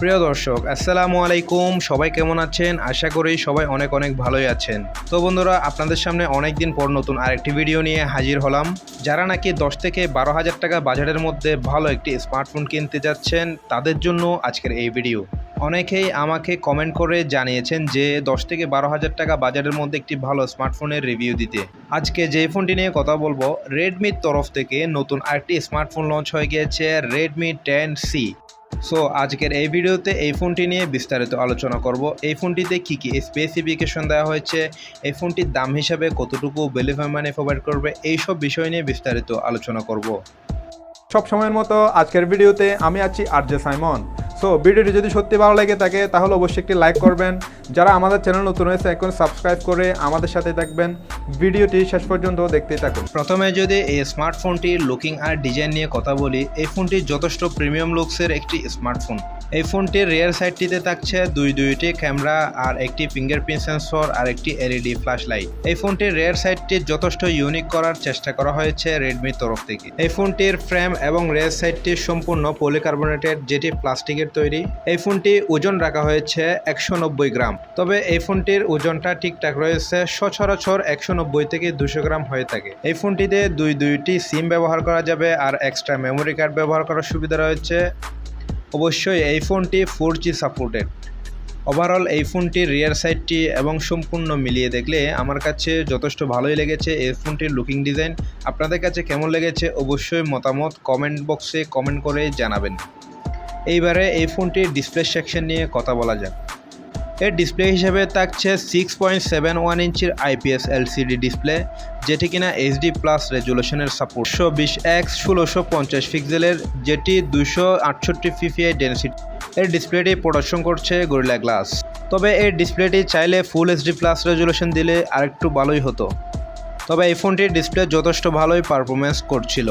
প্রিয় দর্শক আসসালামু আলাইকুম, সবাই কেমন আছেন? আশা করি সবাই অনেক অনেক ভালোই আছেন। তো বন্ধুরা, আপনাদের সামনে অনেক দিন পর নতুন আরেকটি ভিডিও নিয়ে হাজির হলাম। যারা নাকি 10 থেকে 12,000 টাকা বাজেটের মধ্যে ভালো একটি স্মার্টফোন কিনতে যাচ্ছেন, তাদের জন্য আজকের এই ভিডিও। অনেকেই আমাকে কমেন্ট করে জানিয়েছেন যে 10 থেকে 12,000 টাকা বাজেটের মধ্যে একটি ভালো স্মার্টফোনের রিভিউ দিতে। আজকে যে ফোনটি নিয়ে কথা বলবো, রেডমির তরফ থেকে নতুন আরেকটি স্মার্টফোন লঞ্চ হয়ে গিয়েছে, রেডমি 10C। সো আজকের এই ভিডিওতে এই ফোনটি নিয়ে বিস্তারিত আলোচনা করব। এই ফোনটিতে কী কী স্পেসিফিকেশন দেওয়া হয়েছে, এই ফোনটির দাম হিসাবে কতটুকু ভ্যালু ফর মানি প্রোভাইড করবে, এইসব বিষয় নিয়ে বিস্তারিত আলোচনা করব। সব সময়ের মতো আজকের ভিডিওতে আমি আছি আরজে সাইমন। সো ভিডিওটি যদি সত্যি ভালো লাগে থাকে তাহলে অবশ্যই একটি লাইক করবেন। যারা আমাদের চ্যানেল নতুন হয়েছে এখন সাবস্ক্রাইব করে আমাদের সাথে থাকবেন। ভিডিওটি শেষ পর্যন্ত দেখতেই থাকুন। প্রথমে যদি এই স্মার্টফোনটির লুকিং আর ডিজাইন নিয়ে কথা বলি, এই ফোনটি যথেষ্ট প্রিমিয়াম লুকসের একটি স্মার্টফোন। এই ফোনটির রিয়ার সাইডটিতে থাকছে দুইটি ক্যামেরা আর একটি ফিঙ্গারপ্রিন্ট সেন্সর আর একটি এলইডি ফ্ল্যাশ লাইট। এই ফোনটির রিয়ার সাইডটি যথেষ্ট ইউনিক করার চেষ্টা করা হয়েছে রেডমির তরফ থেকে। এই ফোনটির ফ্রেম এবং রিয়ার সাইডটি সম্পূর্ণ পলিকার্বনেটেড, যেটি প্লাস্টিকের তৈরি। এই ফোনটি ওজন রাখা হয়েছে 190 গ্রাম। তবে এই ফোনটির ওজনটা ঠিকঠাক রয়েছে, সচরাচর 190 থেকে 200 গ্রাম হয়ে থাকে। এই ফোনটিতে দুইটি সিম ব্যবহার করা যাবে আর এক্সট্রা মেমোরি কার্ড ব্যবহার করার সুবিধা রয়েছে। অবশ্যই এই ফোনটি 4G সাপোর্টেড। ওভারঅল এই ফোনটির রিয়ার সাইডটি এবং সম্পূর্ণ মিলিয়ে দেখলে আমার কাছে যথেষ্ট ভালোই লেগেছে এই ফোনটির লুকিং ডিজাইন। আপনাদের কাছে কেমন লেগেছে অবশ্যই মতামত কমেন্ট বক্সে কমেন্ট করে জানাবেন। এইবারে এই ফোনটির ডিসপ্লে সেকশন নিয়ে কথা বলা যাক। এর ডিসপ্লে হিসেবে থাকছে 6.71 ইঞ্চির IPS LCD ডিসপ্লে, যেটি কিনা HD+ রেজুলেশনের সাপোর্ট, 120x1650 পিক্সেলের, যেটি 268 ppi ডেনসিটি। এর ডিসপ্লেটি প্রদর্শন করছে গরিলা গ্লাস। তবে এই ডিসপ্লেটি চাইলে ফুল HD+ রেজুলেশন দিলে আরেকটু ভালোই হতো। তবে এই ফোনটির ডিসপ্লে যথেষ্ট ভালোই পারফরমেন্স করছিল।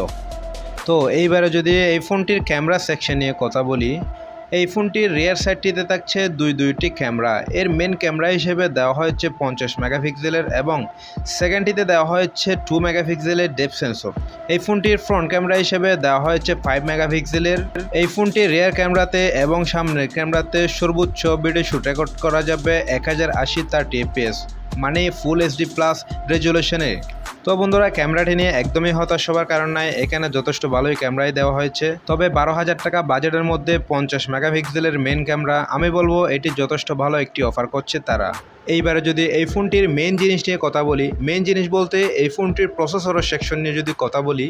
তো এইবারে যদি এই ফোনটির ক্যামেরা সেকশন নিয়ে কথা বলি, এই ফোনটির রিয়ার সাইডটিতে থাকছে দুইটি ক্যামেরা। এর মেন ক্যামেরা হিসেবে দেওয়া হয়েছে 50 মেগাপিক্সেলের এবং সেকেন্ডটিতে দেওয়া হয়েছে 2 মেগাপিক্সেলের ডেপথ সেন্সর। এই ফোনটির ফ্রন্ট ক্যামেরা হিসেবে দেওয়া হয়েছে 5 মেগাপিক্সেলের। এই ফোনটির রিয়ার ক্যামেরাতে এবং সামনের ক্যামেরাতে সর্বোচ্চ ভিডিও শুট রেকর্ড করা যাবে 1080 30 fps, মানে ফুল HD+ রেজুলেশনে। তো বন্ধুরা, ক্যামেরাটি নিয়ে একদমই হতাশ হওয়ার কারণ নাই, এখানে যথেষ্ট ভালোই ক্যামেরাই দেওয়া হয়েছে। তবে 12,000 টাকা বাজেটের মধ্যে 50 মেগাপিক্সেলের মেন ক্যামেরা, আমি বলবো এটি যথেষ্ট ভালো একটি অফার করছে তারা। এইবারে যদি এই ফোনটির মেন জিনিস নিয়ে কথা বলি, মেন জিনিস বলতে এই ফোনটির প্রসেসরের সেকশন নিয়ে যদি কথা বলি,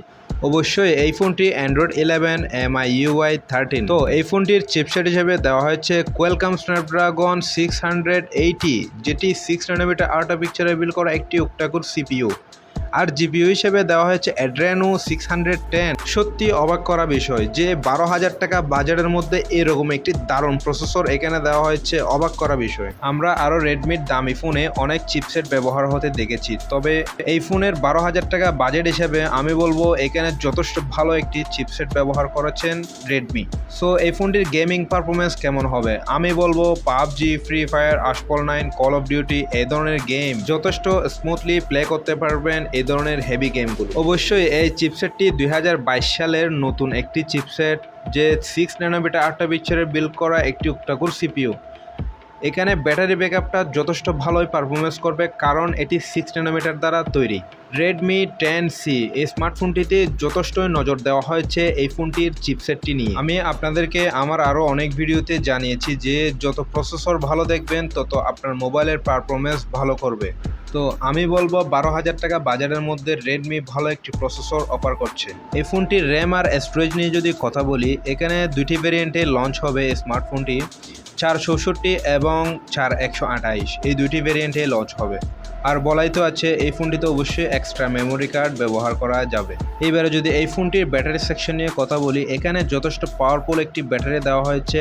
অবশ্যই এই ফোনটি Android 11 MIUI 13। তো এই ফোনটির চিপসেট হিসেবে দেওয়া হয়েছে কোয়ালকম স্ন্যাপড্রাগন 680, যেটি 6 ন্যানোমিটার আর্কিটেকচারে বিল্ড করা একটি অক্টা-কোর CPU। আর জিপিইউ হিসেবে দেওয়া হয়েছে Adreno 610। সত্যি অবাক করা বিষয় যে 12,000 টাকা বাজেটের মধ্যে এরকম একটি দারুণ প্রসেসর এখানে দেওয়া হয়েছে, অবাক করা বিষয়। আমরা আরও রেডমির দামি ফোনে অনেক চিপসেট ব্যবহার হতে দেখেছি, তবে এই ফোনের 12,000 টাকা বাজেট হিসেবে আমি বলবো এখানে যথেষ্ট ভালো একটি চিপসেট ব্যবহার করেছেন রেডমি। সো এই ফোনটির গেমিং পারফরমেন্স কেমন হবে, আমি বলবো PUBG, Free Fire, Asphalt 9, Call of Duty এই ধরনের গেম যথেষ্ট স্মুথলি প্লে করতে পারবেন এই ধরনের হেভি গেমগুলো। অবশ্যই এই চিপসেটটি 2022 সালের নতুন একটি চিপসেট, যে 6 ন্যানোমিটার আর্কিটেকচারে বিল্ড করা একটি অক্টা-কোর CPU। এখানে ব্যাটারি ব্যাকআপটা যথেষ্ট ভালোই পারফরমেন্স করবে, কারণ এটি 6 ন্যানোমিটার দ্বারা তৈরি। রেডমি 10C এই স্মার্টফোনটিতে যথেষ্টই নজর দেওয়া হয়েছে এই ফোনটির চিপসেটটি নিয়ে। আমি আপনাদেরকে আমার আরও অনেক ভিডিওতে জানিয়েছি যে যত প্রসেসর ভালো দেখবেন তত আপনার মোবাইলের পারফরমেন্স ভালো করবে। তো আমি বলবো 12,000 টাকা বাজারের মধ্যে রেডমি ভালো একটি প্রসেসর অফার করছে। এই ফোনটির র্যাম আর স্টোরেজ নিয়ে যদি কথা বলি, এখানে দুইটি ভেরিয়েন্টে লঞ্চ হবে এই স্মার্টফোনটি, 464 এবং 4128, এই দুইটি ভেরিয়েন্টে লঞ্চ হবে। আর বলাই তো আছে এই ফোনটিতে অবশ্যই এক্সট্রা মেমোরি কার্ড ব্যবহার করা যাবে। এইবারে যদি এই ফোনটির ব্যাটারি সেকশন নিয়ে কথা বলি, এখানে যথেষ্ট পাওয়ারফুল একটি ব্যাটারি দেওয়া হয়েছে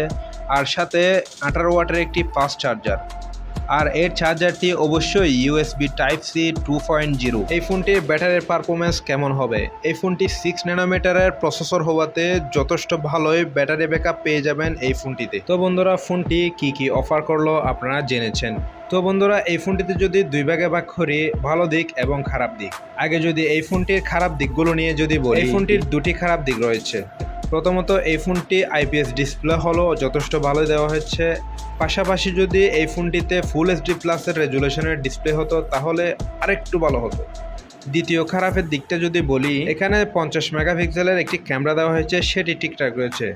আর সাথে 18 ওয়াটের একটি ফাস্ট চার্জার। আর এর চার্জারটি অবশ্যই USB Type-C 2.0। এই ফোনটির ব্যাটারির পারফরমেন্স কেমন হবে, এই ফোনটি 6 ন্যানোমিটারের প্রসেসর হওয়াতে যথেষ্ট ভালোই ব্যাটারি ব্যাকআপ পেয়ে যাবেন এই ফোনটিতে। তো বন্ধুরা, ফোনটি কি অফার করলো আপনারা জেনেছেন। তো বন্ধুরা, এই ফোনটিতে যদি দুই ভাগে ভাগ করি, ভালো দিক এবং খারাপ দিক। আগে যদি এই ফোনটির খারাপ দিকগুলো নিয়ে যদি বলি, এই ফোনটির দুটি খারাপ দিক রয়েছে। প্রথমত এই ফোনটি আইপিএস ডিসপ্লে হলো যথেষ্ট ভালো দেওয়া হচ্ছে। পাশাপাশি যদি এই ফোনটিতে ফুল এইচডি প্লাসের রেজুলেশনের ডিসপ্লে হতো তাহলে আরেকটু ভালো হতো। দ্বিতীয় খারাপের দিকটা যদি বলি, এখানে 50 মেগাপিক্সেলের একটি ক্যামেরা দেওয়া হয়েছে, সেটি ঠিকঠাক রয়েছে।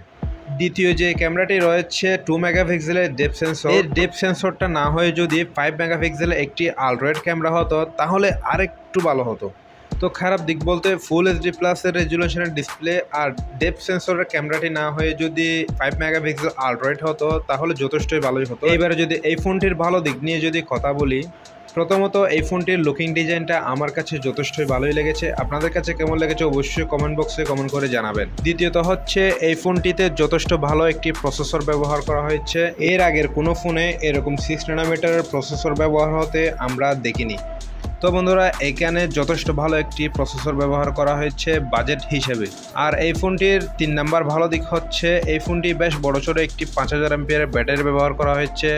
দ্বিতীয় যে ক্যামেরাটি রয়েছে 2 মেগাপিক্সেলের ডেপথ সেন্সর, এই ডেপথ সেন্সরটা না হয়ে যদি 5 মেগাপিক্সেলের একটি আলট্রাওয়াইড ক্যামেরা হতো তাহলে আরেকটু ভালো হতো। তো খারাপ দিক বলতে ফুল এইচডি প্লাসের রেজুলেশনের ডিসপ্লে আর ডেপথ সেন্সরের ক্যামেরাটি না হয়ে যদি 5 মেগাপিক্সেল আলট্রাওয়াইড হতো তাহলে যথেষ্টই ভালোই হতো। এবারে যদি এই ফোনটির ভালো দিক নিয়ে যদি কথা বলি, প্রথমত এই ফোনটির লুকিং ডিজাইনটা আমার কাছে যথেষ্টই ভালোই লেগেছে। আপনাদের কাছে কেমন লেগেছে অবশ্যই কমেন্ট বক্সে কমেন্ট করে জানাবেন। দ্বিতীয়ত হচ্ছে এই ফোনটিতে যথেষ্ট ভালো একটি প্রসেসর ব্যবহার করা হয়েছে। এর আগের কোনো ফোনে এরকম 6 ন্যানোমিটারের প্রসেসর ব্যবহার হতে আমরা দেখিনি। তো বন্ধুরা, এখানে যথেষ্ট ভালো একটি প্রসেসর ব্যবহার করা হয়েছে বাজেট হিসেবে। আর এই ফোনটির 3 নাম্বার ভালো দিক হচ্ছে এই ফোনটি বেশ বড়সড় একটি 5000 এমপিআর ব্যাটারি ব্যবহার করা হয়েছে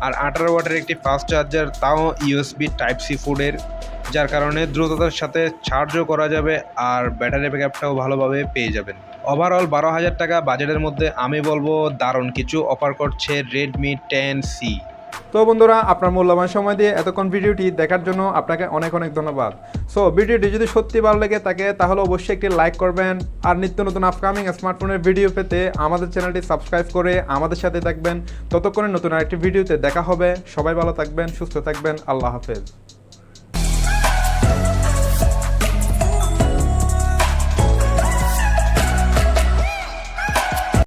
আর 18 ওয়াটের একটি ফাস্ট চার্জার, তাও ইউএসবি টাইপ সি পোর্টের, যার কারণে দ্রুততার সাথে চার্জও করা যাবে আর ব্যাটারি ব্যাকআপটাও ভালোভাবে পেয়ে যাবেন। ওভারঅল 12,000 টাকা বাজেটের মধ্যে আমি বলবো দারুণ কিছু অফার করছে রেডমি 10C। তো বন্ধুরা, আপনার মূল্যবান সময় দিয়ে এতক্ষণ ভিডিওটি দেখার জন্য আপনাকে অনেক অনেক ধন্যবাদ। সো ভিডিওটি যদি সত্যি ভালো লেগে থাকে তাহলে অবশ্যই একটি লাইক করবেন আর নিত্য নতুন আপকামিং স্মার্টফোনের ভিডিও পেতে আমাদের চ্যানেলটি সাবস্ক্রাইব করে আমাদের সাথে থাকবেন। ততক্ষণে নতুন আরেকটি ভিডিওতে দেখা হবে। সবাই ভালো থাকবেন, সুস্থ থাকবেন। আল্লাহ হাফেজ।